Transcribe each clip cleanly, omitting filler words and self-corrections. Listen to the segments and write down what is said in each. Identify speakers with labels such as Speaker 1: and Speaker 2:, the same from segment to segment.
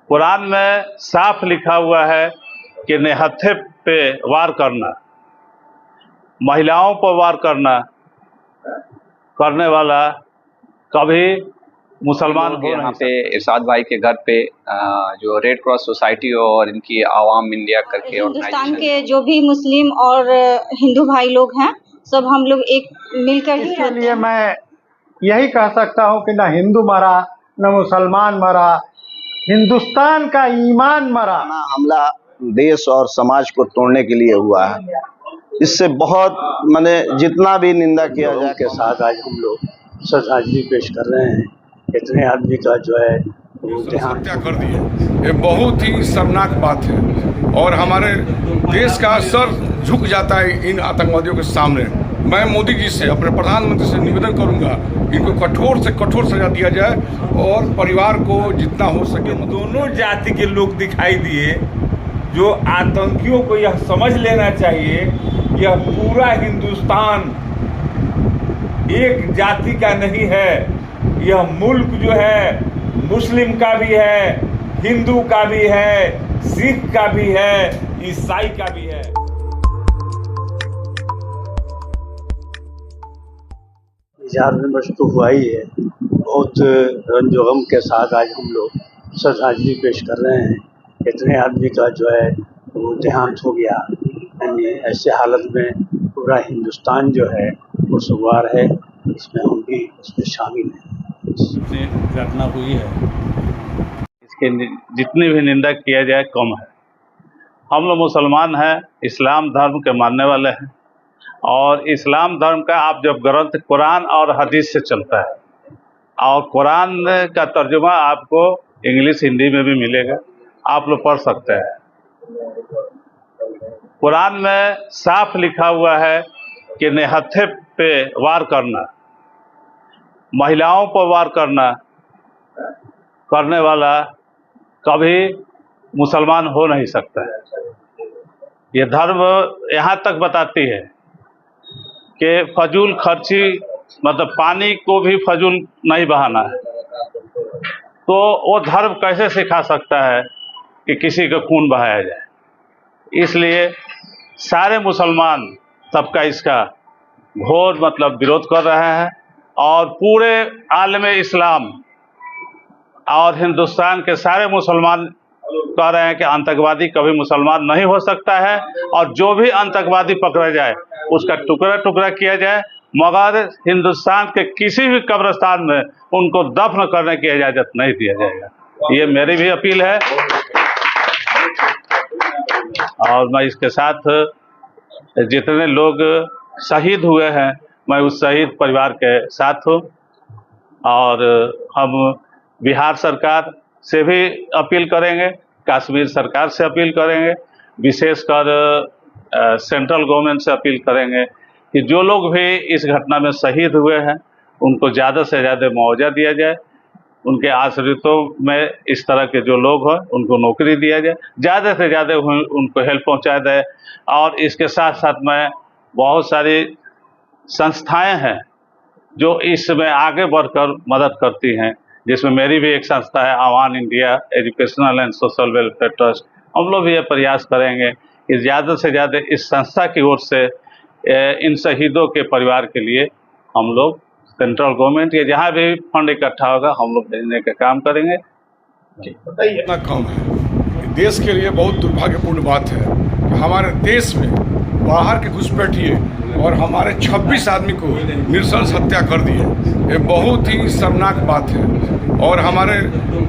Speaker 1: कुरान में साफ लिखा हुआ है कि निहत्थे पे वार करना, महिलाओं पर वार करने वाला कभी मुसलमान हो
Speaker 2: यहाँ
Speaker 1: नहीं
Speaker 2: पे
Speaker 1: सकता।
Speaker 2: इरशाद भाई के घर पे जो रेड क्रॉस सोसाइटी और इनकी आवाम इंडिया करके
Speaker 3: हिंदुस्तान के जो भी मुस्लिम और हिंदू भाई लोग हैं, सब हम लोग एक मिलकर ही
Speaker 4: इसके
Speaker 3: रहते
Speaker 4: लिए
Speaker 3: हैं।
Speaker 4: मैं यही कह सकता हूँ कि न हिंदू मरा न मुसलमान मरा, हिंदुस्तान का ईमान मरा।
Speaker 5: हमला देश और समाज को तोड़ने के लिए हुआ है। इससे बहुत जितना भी निंदा किया जाए
Speaker 6: के साथ आज हम लोग श्रद्धांजलि पेश कर रहे हैं। इतने आदमी का जो है
Speaker 7: हत्या कर दी है, ये बहुत ही शर्मनाक बात है और हमारे देश का सर झुक जाता है इन आतंकवादियों के सामने। मैं मोदी जी से, अपने प्रधानमंत्री से निवेदन करूंगा, इनको कठोर से कठोर सजा दिया जाए और परिवार को जितना हो सके।
Speaker 8: दोनों जाति के लोग दिखाई दिए, जो आतंकियों को यह समझ लेना चाहिए, यह पूरा हिंदुस्तान एक जाति का नहीं है। यह मुल्क जो है मुस्लिम का भी है, हिंदू का भी है, सिख का भी है, ईसाई का भी है।
Speaker 6: इजहार विमर्श तो हुआ ही है। बहुत रंजो गम के साथ आज हम लोग श्रद्धांजलि पेश कर रहे हैं। इतने आदमी का जो है वो देहांत हो गया। यानी ऐसे हालत में पूरा हिंदुस्तान जो है वो सुगवार है, इसमें हम भी उसमें शामिल हैं।
Speaker 1: घटना हुई है, इसके जितनी भी निंदा किया जाए कम है। हम लोग मुसलमान हैं, इस्लाम धर्म के मानने वाले हैं और इस्लाम धर्म का आप जब ग्रंथ कुरान और हदीस से चलता है और कुरान का तर्जुमा आपको इंग्लिश हिंदी में भी मिलेगा, आप लोग पढ़ सकते हैं। कुरान में साफ लिखा हुआ है कि निहत्थे पे वार करना, महिलाओं पर वार करने वाला कभी मुसलमान हो नहीं सकता है। ये धर्म यहाँ तक बताती है कि फजूल खर्ची पानी को भी फजूल नहीं बहाना है। तो वो धर्म कैसे सिखा सकता है कि किसी का खून बहाया जाए। इसलिए सारे मुसलमान सबका इसका घोर विरोध कर रहे हैं और पूरे आलम इस्लाम और हिंदुस्तान के सारे मुसलमान कह रहे हैं कि आतंकवादी कभी मुसलमान नहीं हो सकता है और जो भी आतंकवादी पकड़ा जाए उसका टुकड़ा टुकड़ा किया जाए, मगर हिंदुस्तान के किसी भी कब्रिस्तान में उनको दफन करने की इजाज़त नहीं दिया जाएगा। ये मेरी भी अपील है और मैं इसके साथ जितने लोग शहीद हुए हैं मैं उस शहीद परिवार के साथ हूँ और हम बिहार सरकार से भी अपील करेंगे, कश्मीर सरकार से अपील करेंगे, विशेषकर सेंट्रल गवर्नमेंट से अपील करेंगे कि जो लोग भी इस घटना में शहीद हुए हैं उनको ज़्यादा से ज़्यादा मुआवजा दिया जाए, उनके आश्रितों में इस तरह के जो लोग हैं उनको नौकरी दिया जाए, ज़्यादा से ज़्यादा उनको हेल्प पहुंचा जाए। और इसके साथ साथ में बहुत सारी संस्थाएं हैं जो इसमें आगे बढ़कर मदद करती हैं, जिसमें मेरी भी एक संस्था है Aavan India educational and social welfare trust. हम लोग भी ये प्रयास करेंगे कि ज़्यादा से ज़्यादा इस संस्था की ओर से इन शहीदों के परिवार के लिए हम लोग सेंट्रल गवर्नमेंट या जहाँ भी फंड इकट्ठा होगा हम लोग भेजने का काम करेंगे।
Speaker 7: इतना कम है, देश के लिए बहुत दुर्भाग्यपूर्ण बात है कि हमारे देश में बाहर के घुसपैठिए और हमारे 26 आदमी को नृशंस हत्या कर दी है। ये बहुत ही शर्मनाक बात है और हमारे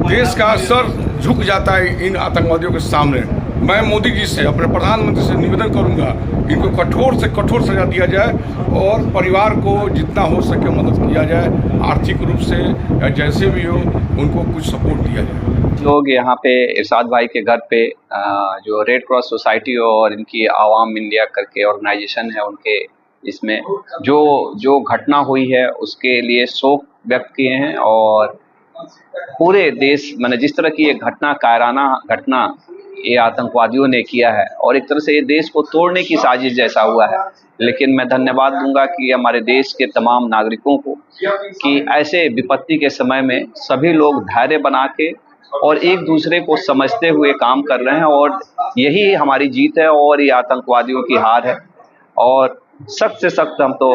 Speaker 7: देश का सर झुक जाता है इन आतंकवादियों के सामने। मैं मोदी जी से, अपने प्रधानमंत्री से निवेदन करूंगा, इनको कठोर से कठोर सजा दिया जाए और परिवार को जितना हो सके मदद किया जाए, आर्थिक रूप से या जैसे भी हो उनको कुछ सपोर्ट दिया जाए।
Speaker 2: लोग यहाँ पे इरशाद भाई के घर पे जो रेड क्रॉस सोसाइटी और इनकी आवाम इंडिया करके ऑर्गेनाइजेशन है, उनके इसमें जो घटना हुई है उसके लिए शोक व्यक्त किए हैं और पूरे देश जिस तरह की ये घटना, कायराना घटना ये आतंकवादियों ने किया है और एक तरह से ये देश को तोड़ने की साजिश जैसा हुआ है। लेकिन मैं धन्यवाद दूंगा कि हमारे देश के तमाम नागरिकों को कि ऐसे विपत्ति के समय में सभी लोग धैर्य बना के और एक दूसरे को समझते हुए काम कर रहे हैं, और यही हमारी जीत है और ये आतंकवादियों की हार है। और सख्त से सख्त हम तो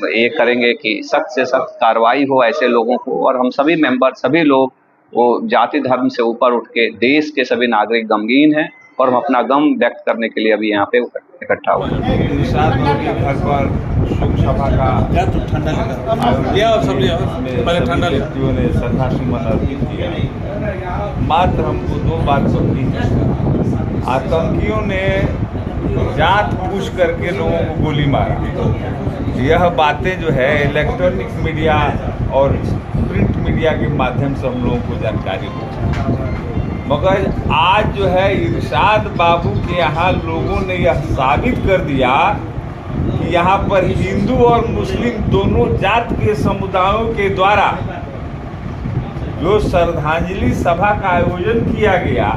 Speaker 2: ये करेंगे कि सख्त से सख्त कार्रवाई हो ऐसे लोगों को, और हम सभी मेंबर, सभी लोग वो जाति धर्म से ऊपर उठ के देश के सभी नागरिक गमगीन हैं, और हम अपना गम व्यक्त करने के लिए अभी यहाँ पे इकट्ठा हुए हैं।
Speaker 8: घर पर शोक सभा का व्यक्तियों ने श्रद्धा सुमन अर्पित किया। मात्र हमको दो बात समझी है, आतंकियों ने जात पूछ करके लोगों को गोली मारी। यह बातें जो है इलेक्ट्रॉनिक मीडिया और प्रिंट मीडिया के माध्यम से हम लोगों को जानकारी हो, मगर आज जो है इरशाद बाबू के यहाँ लोगों ने यह साबित कर दिया कि यहाँ पर हिंदू और मुस्लिम दोनों जात के समुदायों के द्वारा जो श्रद्धांजलि सभा का आयोजन किया गया,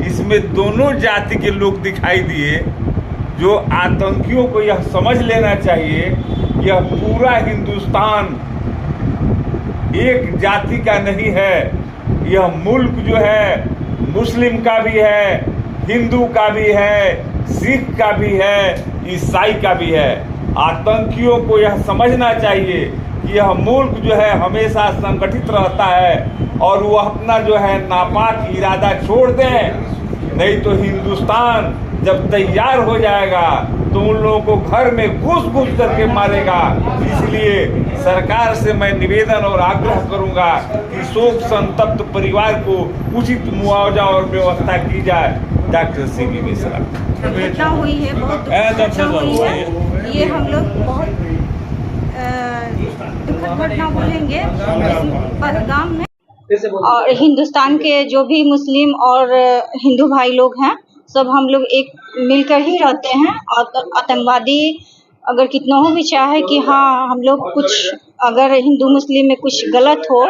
Speaker 8: इसमें दोनों जाति के लोग दिखाई दिए। जो आतंकियों को यह समझ लेना चाहिए, यह पूरा हिंदुस्तान एक जाति का नहीं है। यह मुल्क जो है मुस्लिम का भी है, हिंदू का भी है, सिख का भी है, ईसाई का भी है। आतंकियों को यह समझना चाहिए कि यह मुल्क जो है हमेशा संगठित रहता है, और वो अपना जो है नापाक इरादा छोड़ दें, नहीं तो हिंदुस्तान जब तैयार हो जाएगा तो उन लोगों को घर में घुस करके मारेगा। इसलिए सरकार से मैं निवेदन और आग्रह करूंगा कि शोक संतप्त परिवार को उचित मुआवजा और व्यवस्था की जाए। Doctor CB Mishra.
Speaker 3: घटना हुई है, बहुत घटना हुई है। ये हम लोग बहुत दुखद घटना बोलेंगे पहलगाम में। और हिंदुस्तान के जो भी मुस्लिम और हिंदू भाई लोग हैं, सब हम लोग एक मिलकर ही रहते हैं। और आतंकवादी अगर कितना हो भी चाहे कि हाँ हम लोग कुछ अगर हिंदू मुस्लिम में कुछ गलत हो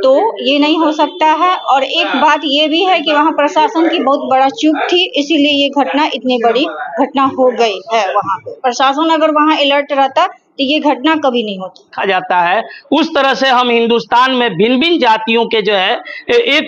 Speaker 3: तो ये नहीं हो सकता है। और एक बात ये भी है कि वहाँ प्रशासन की बहुत बड़ा चूक थी, इसीलिए ये घटना इतनी बड़ी घटना हो गई है। वहाँ पे प्रशासन अगर वहाँ अलर्ट रहता तो ये घटना कभी नहीं होती।
Speaker 9: कहा जाता है उस तरह से हम हिंदुस्तान में भिन्न भिन्न जातियों के जो है एक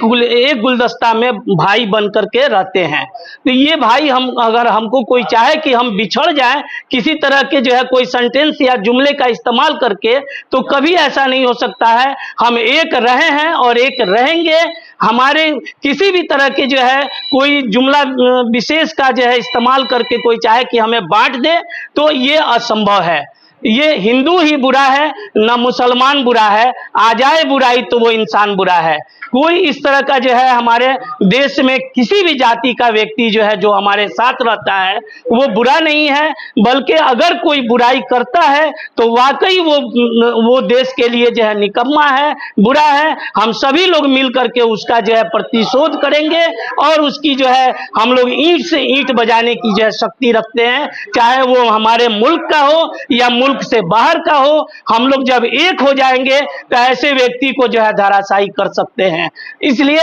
Speaker 9: गुलदस्ता में भाई बन करके रहते हैं। तो ये भाई हम अगर हमको कोई चाहे कि हम बिछड़ जाएं किसी तरह के जो है कोई सेंटेंस या जुमले का इस्तेमाल करके, तो कभी ऐसा नहीं हो सकता है। हम एक रहे हैं और एक रहेंगे। हमारे किसी भी तरह के जो है कोई जुमला विशेष का जो है इस्तेमाल करके कोई चाहे कि हमें बांट दे, तो ये असंभव है। ये हिंदू ही बुरा है, ना मुसलमान बुरा है। आ जाए बुराई तो वो इंसान बुरा है। कोई इस तरह का जो है हमारे देश में किसी भी जाति का व्यक्ति जो है जो हमारे साथ रहता है वो बुरा नहीं है, बल्कि अगर कोई बुराई करता है तो वाकई वो देश के लिए जो है निकम्मा है, बुरा है। हम सभी लोग मिल करके उसका जो है प्रतिशोध करेंगे, और उसकी जो है हम लोग ईंट से ईंट बजाने की जो है शक्ति रखते हैं, चाहे वो हमारे मुल्क का हो या मुल्क से बाहर का हो। हम लोग जब एक हो जाएंगे तो ऐसे व्यक्ति को जो है धराशायी कर सकते हैं। इसलिए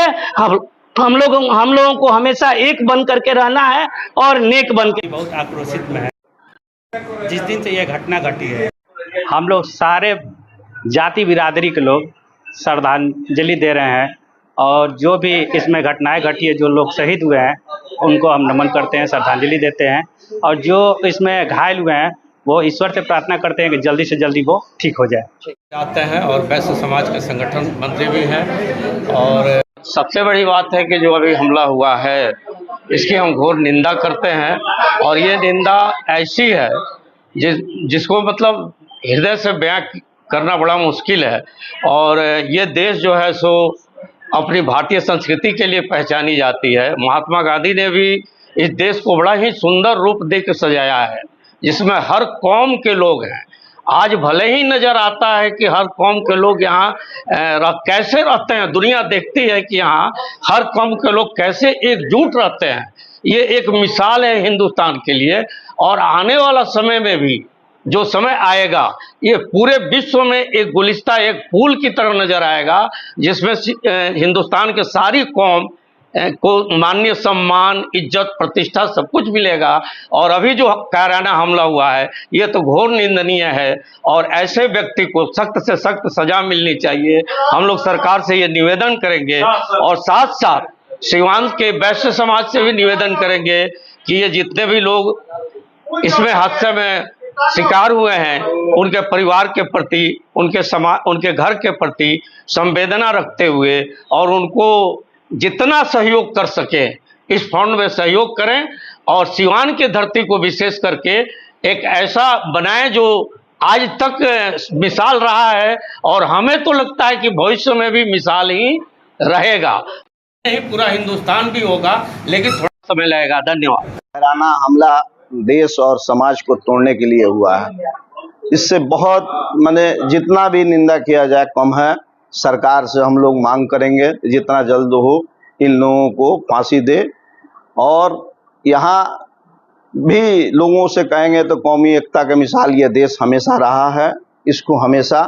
Speaker 9: हम लोगों को हमेशा एक बन करके रहना है और नेक बन के।
Speaker 10: बहुत आक्रोशित में है जिस दिन से यह घटना घटी है। हम लोग सारे जाति बिरादरी के लोग श्रद्धांजलि दे रहे हैं, और जो भी इसमें घटनाएं घटी है, जो लोग शहीद हुए हैं उनको हम नमन करते हैं, श्रद्धांजलि देते हैं। और जो इसमें घायल हुए हैं वो ईश्वर से प्रार्थना करते हैं कि जल्दी से जल्दी वो ठीक हो जाए।
Speaker 11: आते हैं और वैश्य समाज के संगठन मंत्री भी हैं, और सबसे बड़ी बात है कि जो अभी हमला हुआ है इसकी हम घोर निंदा करते हैं। और ये निंदा ऐसी है जिसको मतलब हृदय से बयां करना बड़ा मुश्किल है। और ये देश जो है सो अपनी भारतीय संस्कृति के लिए पहचानी जाती है। महात्मा गांधी ने भी इस देश को बड़ा ही सुंदर रूप देकर सजाया है, जिसमें हर कौम के लोग हैं। आज भले ही नज़र आता है कि हर कौम के लोग यहाँ कैसे रहते हैं, दुनिया देखती है कि यहाँ हर कौम के लोग कैसे एकजुट रहते हैं। ये एक मिसाल है हिंदुस्तान के लिए, और आने वाला समय में भी जो समय आएगा ये पूरे विश्व में एक गुलिस्ता, एक फूल की तरह नज़र आएगा, जिसमें हिंदुस्तान के सारी कौम को माननीय सम्मान, इज्जत, प्रतिष्ठा सब कुछ मिलेगा। और अभी जो कायराना हमला हुआ है ये तो घोर निंदनीय है और ऐसे व्यक्ति को सख्त से सख्त सजा मिलनी चाहिए। हम लोग सरकार से ये निवेदन करेंगे और साथ साथ सिवान के वैश्य समाज से भी निवेदन करेंगे कि ये जितने भी लोग इसमें हादसे में शिकार हुए हैं उनके परिवार के प्रति, उनके घर के प्रति संवेदना रखते हुए और उनको जितना सहयोग कर सके इस फंड में सहयोग करें और सिवान की धरती को विशेष करके एक ऐसा बनाएं जो आज तक मिसाल रहा है और हमें तो लगता है कि भविष्य में भी मिसाल ही रहेगा। नहीं पूरा हिंदुस्तान भी होगा लेकिन थोड़ा समय लगेगा। धन्यवाद।
Speaker 5: कायराना हमला देश और समाज को तोड़ने के लिए हुआ है। इससे बहुत जितना भी निंदा किया जाए कम है। सरकार से हम लोग मांग करेंगे जितना जल्द हो इन लोगों को फांसी दे और यहाँ भी लोगों से कहेंगे तो कौमी एकता की मिसाल ये देश हमेशा रहा है, इसको हमेशा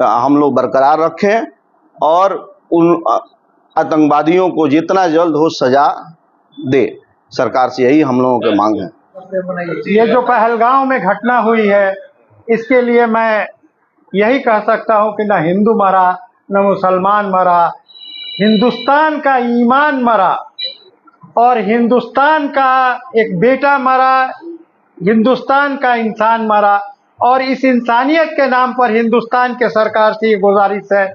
Speaker 5: हम लोग बरकरार रखें और उन आतंकवादियों को जितना जल्द हो सजा दे। सरकार से यही हम लोगों की मांग है।
Speaker 4: ये जो पहलगांव में घटना हुई है इसके लिए मैं यही कह सकता हूँ कि न हिंदू मरा न मुसलमान मरा, हिंदुस्तान का ईमान मरा और हिंदुस्तान का एक बेटा मरा, हिंदुस्तान का इंसान मरा। और इस इंसानियत के नाम पर हिंदुस्तान के सरकार से ये गुजारिश है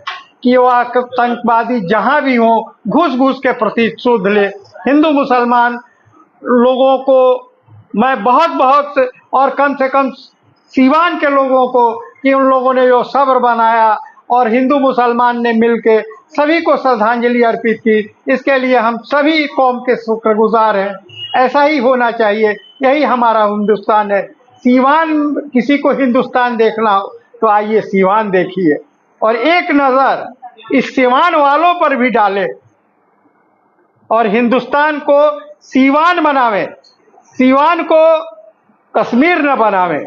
Speaker 4: कि वो आतंकवादी जहाँ भी हो घुस घुस के प्रतिशोध ले। हिंदू मुसलमान लोगों को मैं बहुत और कम से कम सीवान के लोगों को कि उन लोगों ने जो सब्र बनाया और हिंदू मुसलमान ने मिलके सभी को श्रद्धांजलि अर्पित की, इसके लिए हम सभी कौम के शुक्रगुजार हैं। ऐसा ही होना चाहिए, यही हमारा हिंदुस्तान है। सीवान किसी को हिंदुस्तान देखना हो तो आइए सीवान देखिए और एक नज़र इस सीवान वालों पर भी डालें और हिंदुस्तान को सीवान बनावें, सीवान को कश्मीर न बनावें।